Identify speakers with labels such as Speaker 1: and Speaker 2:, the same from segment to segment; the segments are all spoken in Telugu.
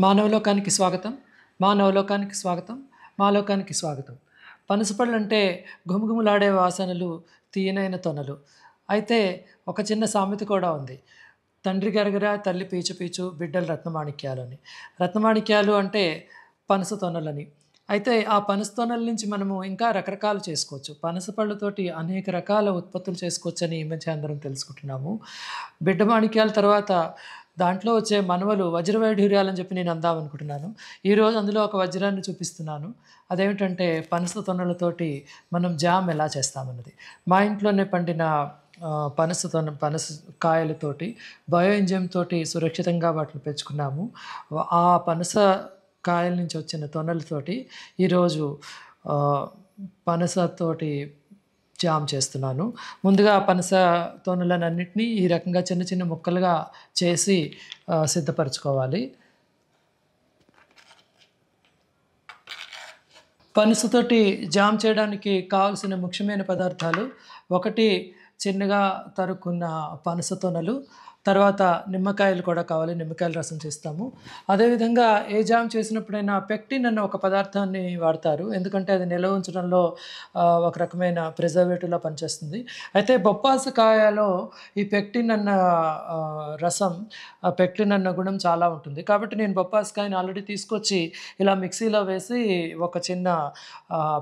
Speaker 1: మానవలోకానికి స్వాగతం. మానవలోకానికి స్వాగతం. మాలోకానికి స్వాగతం. పనసపళ్ళంటే ఘుమఘుమలాడే వాసనలు, తీయనైన తొనలు. అయితే ఒక చిన్న సామెత కూడా ఉంది. తండ్రి గరగర తల్లి పీచు పీచు బిడ్డలు రత్నమాణిక్యాలు అని. రత్నమాణిక్యాలు అంటే పనస తొనలని. అయితే ఆ పనస తొనల నుంచి మనము ఇంకా రకరకాలు చేసుకోవచ్చు. పనస పళ్ళతోటి అనేక రకాల ఉత్పత్తులు చేసుకోవచ్చని ఈ మధ్య అందరం తెలుసుకుంటున్నాము. బిడ్డ మాణిక్యాల తర్వాత దాంట్లో వచ్చే మనవలు వజ్ర వైఢూర్యాలని చెప్పి నేను అందామనుకుంటున్నాను. ఈరోజు అందులో ఒక వజ్రాన్ని చూపిస్తున్నాను. అదేమిటంటే పనస తొనలతోటి మనం జామ్ ఎలా చేస్తామన్నది. మా ఇంట్లోనే పండిన పనస కాయలతోటి బయో ఎంజైమ్ తోటి సురక్షితంగా వాటిని పెంచుకున్నాము. ఆ పనస కాయల నుంచి వచ్చిన తొనలతోటి ఈరోజు ఆహ్, పనసతోటి జామ్ చేస్తున్నాను. ముందుగా పనస తొనలనన్నిటిని ఈ రకంగా చిన్న చిన్న ముక్కలుగా చేసి సిద్ధపరచుకోవాలి. పనసతోటి జామ్ చేయడానికి కావాల్సిన ముఖ్యమైన పదార్థాలు, ఒకటి చిన్నగా తరుక్కున్న పనస తొనలు, తర్వాత నిమ్మకాయలు కూడా కావాలి. నిమ్మకాయల రసం చేస్తాము. అదేవిధంగా ఏ జామ్ చేసినప్పుడైనా పెక్టిన్ అన్న ఒక పదార్థాన్ని వాడతారు. ఎందుకంటే అది నిల్వ ఉంచడంలో ఒక రకమైన ప్రిజర్వేటివ్‌లా పనిచేస్తుంది. అయితే బొప్పాసకాయలో ఈ పెక్టిన్ అన్న రసం, ఆ పెక్టిన్ అన్న గుణం చాలా ఉంటుంది. కాబట్టి నేను బొప్పాసకాయని ఆల్రెడీ తీసుకొచ్చి ఇలా మిక్సీలో వేసి ఒక చిన్న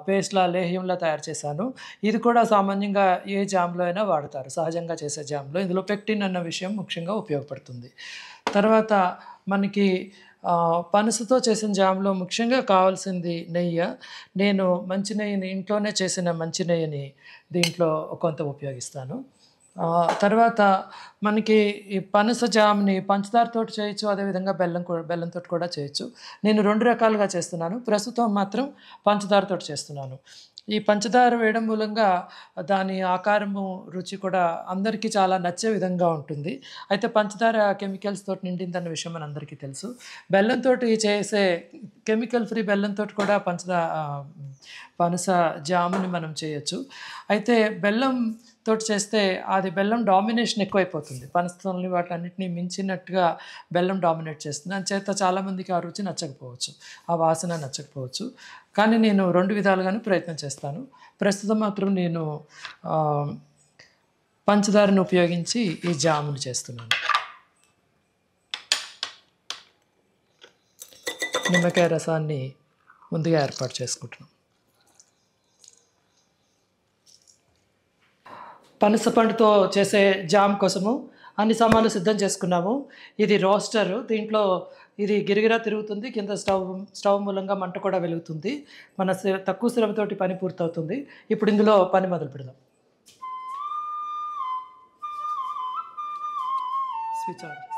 Speaker 1: పేస్ట్‌లా లేహ్యంలా తయారు చేశాను. ఇది కూడా సామాన్యంగా ఏ జామ్‌లో అయినా వాడతారు. సహజంగా చేసే జామ్‌లో. ఇందులో పెక్టిన్ అన్న విషయం ముఖ్యంగా ఉపయోగపడుతుంది. తర్వాత మనకి పనసతో చేసిన జామ్‌లో ముఖ్యంగా కావాల్సింది నెయ్య. నేను మంచి నెయ్యిని ఇంట్లోనే చేసిన మంచి నెయ్యిని దీంట్లో కొంత ఉపయోగిస్తాను. తర్వాత మనకి ఈ పనస జామ్‌ని పంచదారతోటి చేయొచ్చు. అదేవిధంగా బెల్లంతోటి కూడా చేయొచ్చు. నేను 2 రకాలుగా చేస్తున్నాను. ప్రస్తుతం మాత్రం పంచదారతోటి చేస్తున్నాను. ఈ పంచదార వేయడం మూలంగా దాని ఆకారము, రుచి కూడా అందరికీ చాలా నచ్చే విధంగా ఉంటుంది. అయితే పంచదార కెమికల్స్ తోటి నిండిందన్న విషయం మనందరికీ తెలుసు. బెల్లంతోటి చేసే కెమికల్ ఫ్రీ బెల్లంతోటి కూడా పనస జాముని మనం చేయొచ్చు. అయితే బెల్లం తోటి చేస్తే అది బెల్లం డామినేషన్ ఎక్కువైపోతుంది. పనసతోని వాటన్నిటిని మించినట్టుగా బెల్లం డామినేట్ చేస్తుంది. అంచేత చాలామందికి ఆ రుచి నచ్చకపోవచ్చు. ఆ వాసన నచ్చకపోవచ్చు. కానీ నేను 2 విధాలుగాను ప్రయత్నం చేస్తాను. ప్రస్తుతం మాత్రం నేను ఆహ్, పంచదారను ఉపయోగించి ఈ జాములు చేస్తున్నాను. నిమ్మకాయ రసాన్ని ముందుగా ఏర్పాటు చేసుకుంటున్నాం. పనస పండుతో చేసే జామ్ కోసము అన్ని సామాన్లు సిద్ధం చేసుకున్నాము. ఇది రోస్టరు. దీంట్లో ఇది గిరగిరా తిరుగుతుంది. కింద స్టవ్ మూలంగా మంట కూడా వెలుగుతుంది. తక్కువ శ్రమతోటి పని పూర్తవుతుంది. ఇప్పుడు ఇందులో పని మొదలుపెడదాం. స్విచ్ ఆన్ చేస్తాం.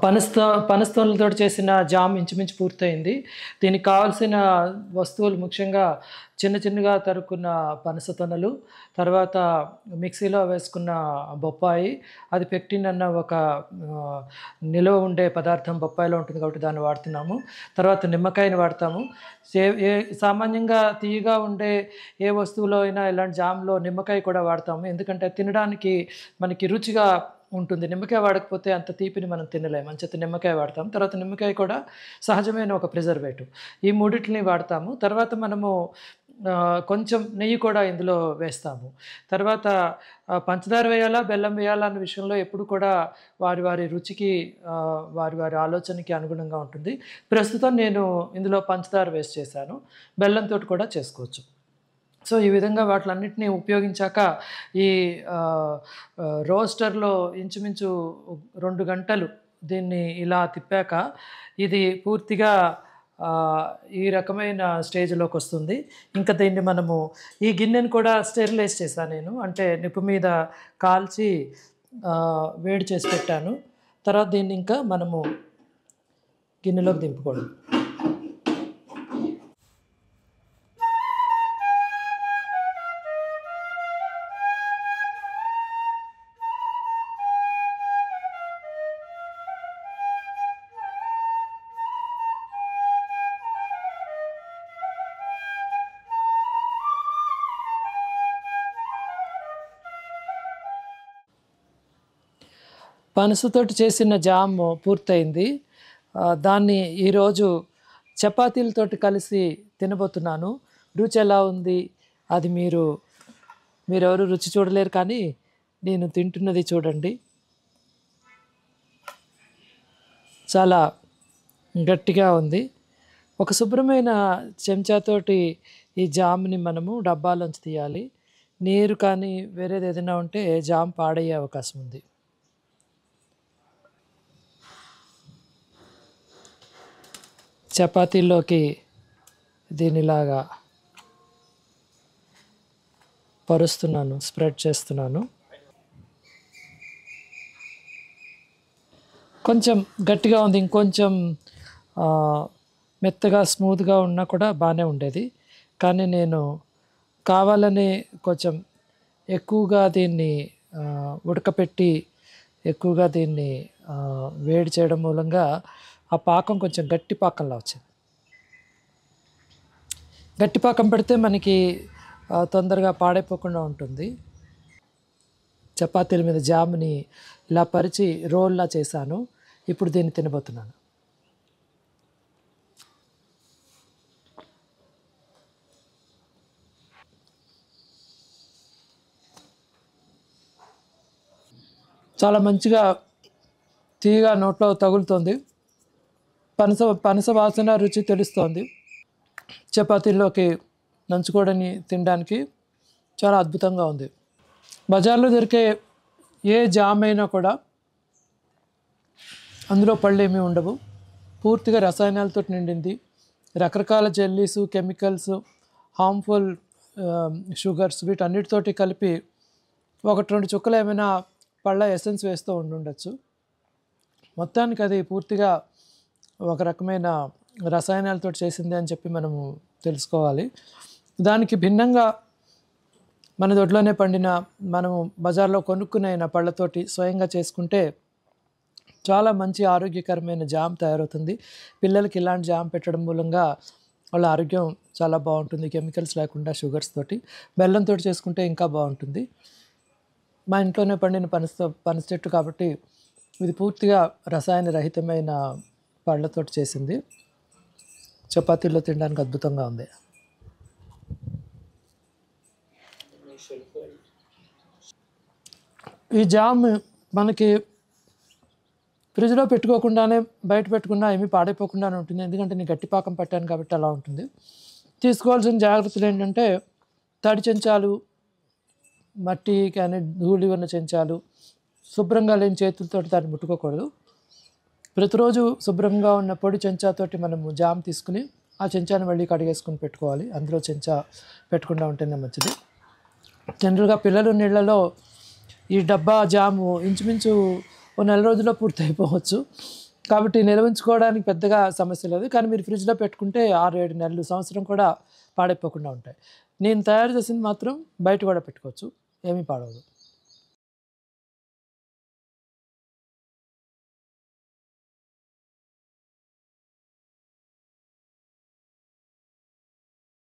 Speaker 1: పనస్తోనలతో చేసిన జామ్ ఇంచుమించు పూర్తయింది. దీనికి కావాల్సిన వస్తువులు ముఖ్యంగా చిన్నగా తరుక్కున్న పనస తొనలు, తర్వాత మిక్సీలో వేసుకున్న బొప్పాయి, అది పెక్టిన్ అన్న ఒక ఆహ్, నిలువ ఉండే పదార్థం బొప్పాయిలో ఉంటుంది కాబట్టి దాన్ని వాడుతున్నాము. తర్వాత నిమ్మకాయని వాడతాము. సే ఏ సామాన్యంగా తియ్యగా ఉండే ఏ వస్తువులో అయినా ఇలాంటి జామ్‌లో నిమ్మకాయ కూడా వాడతాము. ఎందుకంటే తినడానికి మనకి రుచిగా ఉంటుంది. నిమ్మకాయ వాడకపోతే అంత తీపిని మనం తినలేము. అంచేత నిమ్మకాయ వాడతాం. తర్వాత నిమ్మకాయ కూడా సహజమైన ఒక ప్రిజర్వేటివ్. ఈ మూడిటిని వాడతాము. తర్వాత మనము కొంచెం నెయ్యి కూడా ఇందులో వేస్తాము. తర్వాత పంచదార వేయాలా, బెల్లం వేయాలా అన్న విషయంలో ఎప్పుడు కూడా వారి రుచికి వారి ఆలోచనకి అనుగుణంగా ఉంటుంది. ప్రస్తుతం నేను ఇందులో పంచదార వేసి చేశాను. బెల్లంతోటి కూడా చేసుకోవచ్చు. సో, ఈ విధంగా వాటిలన్నిటిని ఉపయోగించాక ఈ ఆహ్, రోస్టర్‌లో ఇంచుమించు 2 గంటలు దీన్ని ఇలా తిప్పాక ఇది పూర్తిగా ఆహ్, ఈ రకమైన స్టేజ్‌లోకొస్తుంది. ఇంకా దీన్ని మనము ఈ గిన్నెను కూడా స్టెరిలైజ్ చేశా నేను. అంటే నిప్పు మీద కాల్చి వేడి చేసి పెట్టాను. తర్వాత దీన్ని ఇంకా మనము గిన్నెలోకి దింపుకోవడం. పనసతోటి చేసిన జాము పూర్తయింది. దాన్ని ఈరోజు చపాతీలతోటి కలిసి తినబోతున్నాను. రుచి ఎలా ఉంది? అది మీరెవరు రుచి చూడలేరు కానీ నేను తింటున్నది చూడండి. చాలా గట్టిగా ఉంది. ఒక శుభ్రమైన చెంచాతోటి ఈ జామ్‌ని మనము డబ్బాలోంచి తీయాలి. నీరు కానీ వేరేది ఏదైనా ఉంటే జామ్ పాడయ్యే అవకాశం ఉంది. చపాతీల్లోకి దీనిలాగా పరుస్తున్నాను, స్ప్రెడ్ చేస్తున్నాను. కొంచెం గట్టిగా ఉంది. ఇంకొంచెం మెత్తగా స్మూత్‌గా ఉన్నా కూడా బాగానే ఉండేది. కానీ నేను కావాలని కొంచెం ఎక్కువగా దీన్ని ఉడకపెట్టి ఎక్కువగా దీన్ని వేడి చేయడం మూలంగా ఆ పాకం కొంచెం గట్టి పాకంలా వచ్చింది. గట్టి పాకం పెడితే మనకి తొందరగా పాడైపోకుండా ఉంటుంది. చపాతీల మీద జామ్‌ని ఇలా పరిచి రోల్‌లా చేశాను. ఇప్పుడు దీన్ని తినబోతున్నాను. చాలా మంచిగా తీయగా నోట్లో తగులుతోంది. పనస వాసన రుచి తెలుస్తోంది. చపాతీల్లోకి నంచుకోవడానికి తినడానికి చాలా అద్భుతంగా ఉంది. బజార్‌లో దొరికే ఏ జామ్ అయినా కూడా అందులో పళ్ళేమీ ఉండవు. పూర్తిగా రసాయనాలతో నిండింది. రకరకాల జెల్లీసు, కెమికల్స్, హార్మ్‌ఫుల్ షుగర్స్ వీటన్నిటితోటి కలిపి 1-2 చుక్కలు ఏమైనా పళ్ళ ఎసెన్స్ వేస్తూ ఉండుండొచ్చు. మొత్తానికి అది పూర్తిగా ఒక రకమైన రసాయనాలతో చేసింది అని చెప్పి మనము తెలుసుకోవాలి. దానికి భిన్నంగా మన దొడ్లోనే పండిన మనము బజార్‌లో కొనుక్కునైన పళ్ళతోటి స్వయంగా చేసుకుంటే చాలా మంచి ఆరోగ్యకరమైన జామ్ తయారవుతుంది. పిల్లలకి ఇలాంటి జామ్ పెట్టడం మూలంగా వాళ్ళ ఆరోగ్యం చాలా బాగుంటుంది. కెమికల్స్ లేకుండా షుగర్స్ తోటి. బెల్లంతోటి చేసుకుంటే ఇంకా బాగుంటుంది. మా ఇంట్లోనే పండిన పనస చెట్టు కాబట్టి ఇది పూర్తిగా రసాయన రహితమైన పళ్ళతోటి చేసింది. చపాతీల్లో తినడానికి అద్భుతంగా ఉంది. ఈ జామ్ మనకి ఫ్రిడ్జ్‌లో పెట్టుకోకుండానే బయట పెట్టుకున్నా ఏమీ పాడైపోకుండానే ఉంటుంది. ఎందుకంటే నేను గట్టి పాకం పట్టాను కాబట్టి అలా ఉంటుంది. తీసుకోవాల్సిన జాగ్రత్తలు ఏంటంటే తడి చెంచాలు, మట్టి కానీ ధూళి ఉన్న చెంచాలు, శుభ్రంగా లేని చేతులతోటి దాన్ని ముట్టుకోకూడదు. ప్రతిరోజు శుభ్రంగా ఉన్న పొడి చెంచాతోటి మనము జామ్ తీసుకుని ఆ చెంచాను మళ్ళీ కడిగేసుకొని పెట్టుకోవాలి. అందులో చెంచా పెట్టకుండా ఉంటేనే మంచిది. జనరల్‌గా పిల్లలు నీళ్ళలో ఈ డబ్బా జాము ఇంచుమించు ఓ నెల రోజుల్లో పూర్తి అయిపోవచ్చు. కాబట్టి నిల్వ ఉంచుకోవడానికి పెద్దగా సమస్య లేదు. కానీ మీరు ఫ్రిడ్జ్‌లో పెట్టుకుంటే 6, 7 నెలలు, సంవత్సరం కూడా పాడైపోకుండా ఉంటాయి. నేను తయారు చేసింది మాత్రం బయట కూడా పెట్టుకోవచ్చు. ఏమీ పాడవదు.